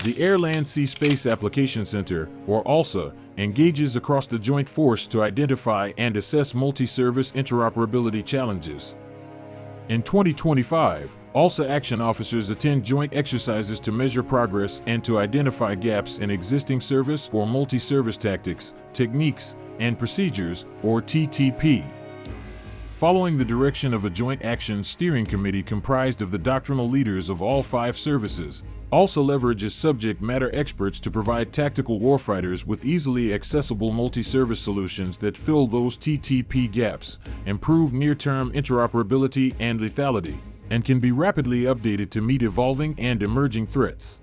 The Air-Land-Sea Space Application Center, or ALSA, engages across the Joint Force to identify and assess multi-service interoperability challenges. In 2025, ALSA action officers attend joint exercises to measure progress and to identify gaps in existing service or multi-service tactics, techniques, and procedures, or TTP. Following the direction of a Joint Action Steering Committee comprised of the doctrinal leaders of all 5 services, ALSA leverages subject matter experts to provide tactical warfighters with easily accessible multi-service solutions that fill those TTP gaps, improve near-term interoperability and lethality, and can be rapidly updated to meet evolving and emerging threats.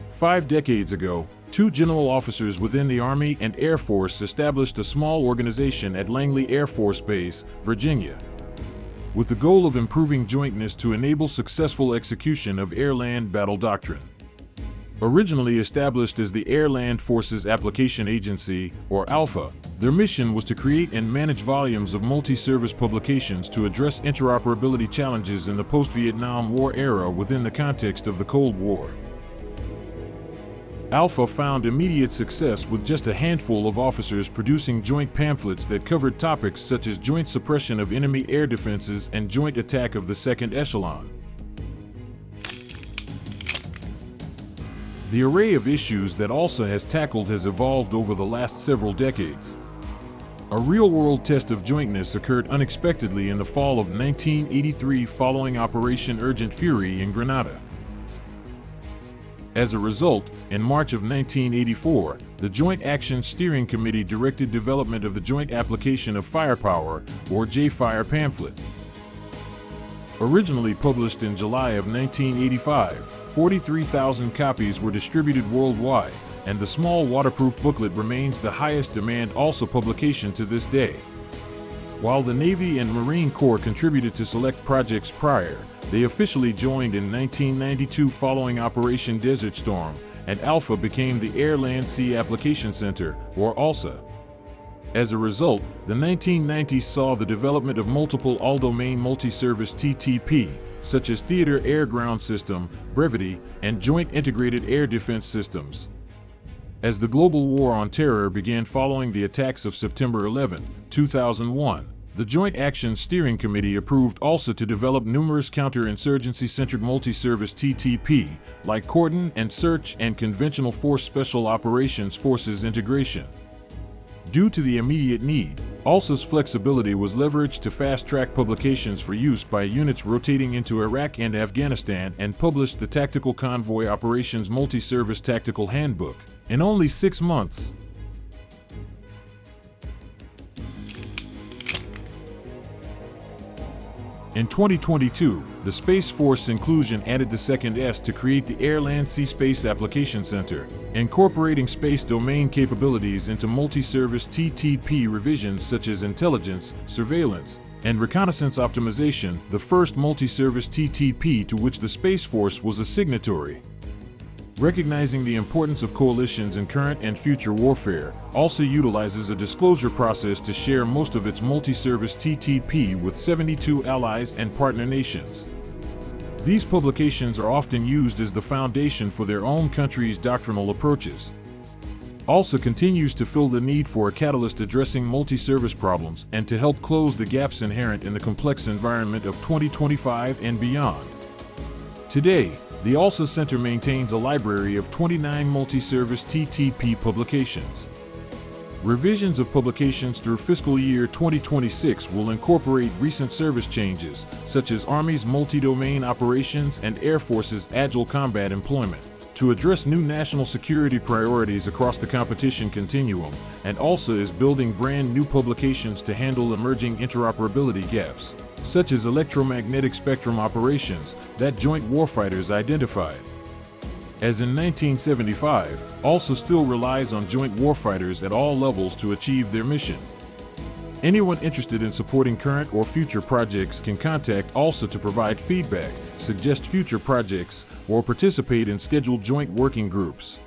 Five decades ago, 2 general officers within the Army and Air Force established a small organization at Langley Air Force Base, Virginia, with the goal of improving jointness to enable successful execution of air-land battle doctrine. Originally established as the Air-Land Forces Application Agency, or ALPHA, their mission was to create and manage volumes of multi-service publications to address interoperability challenges in the post-Vietnam War era within the context of the Cold War. ALPHA found immediate success with just a handful of officers producing joint pamphlets that covered topics such as joint suppression of enemy air defenses and joint attack of the second echelon. The array of issues that ALSA has tackled has evolved over the last several decades. A real-world test of jointness occurred unexpectedly in the fall of 1983 following Operation Urgent Fury in Grenada. As a result, in March of 1984, the Joint Action Steering Committee directed development of the Joint Application of Firepower, or JFire pamphlet. Originally published in July of 1985, 43,000 copies were distributed worldwide, and the small waterproof booklet remains the highest demand ALSA publication to this day. While the Navy and Marine Corps contributed to select projects prior, they officially joined in 1992 following Operation Desert Storm, and ALPHA became the Air-Land-Sea Application Center, or ALSA. As a result, the 1990s saw the development of multiple all-domain multi-service TTP, such as Theater Air-Ground System, Brevity, and Joint Integrated Air Defense Systems. As the global war on terror began following the attacks of September 11, 2001, the Joint Action Steering Committee approved ALSA to develop numerous counterinsurgency-centric multi-service TTP, like Cordon and Search and Conventional Force Special Operations Forces integration. Due to the immediate need, ALSA's flexibility was leveraged to fast-track publications for use by units rotating into Iraq and Afghanistan and published the Tactical Convoy Operations Multi-Service Tactical Handbook in only 6 months. In 2022, the Space Force inclusion added the second S to create the Air-Land-Sea Space Application Center, incorporating space domain capabilities into multi-service TTP revisions such as intelligence, surveillance, and reconnaissance optimization, the first multi-service TTP to which the Space Force was a signatory. Recognizing the importance of coalitions in current and future warfare, ALSA utilizes a disclosure process to share most of its multi-service TTP with 72 allies and partner nations. These publications are often used as the foundation for their own country's doctrinal approaches. ALSA continues to fill the need for a catalyst addressing multi-service problems and to help close the gaps inherent in the complex environment of 2025 and beyond. Today, the ALSA Center maintains a library of 29 multi-service TTP publications. Revisions of publications through fiscal year 2026 will incorporate recent service changes, such as Army's multi-domain operations and Air Force's agile combat employment, to address new national security priorities across the competition continuum, and ALSA is building brand new publications to handle emerging interoperability gaps, such as electromagnetic spectrum operations, that joint warfighters identified. As in 1975, ALSA still relies on joint warfighters at all levels to achieve their mission. Anyone interested in supporting current or future projects can contact ALSA to provide feedback, suggest future projects, or participate in scheduled joint working groups.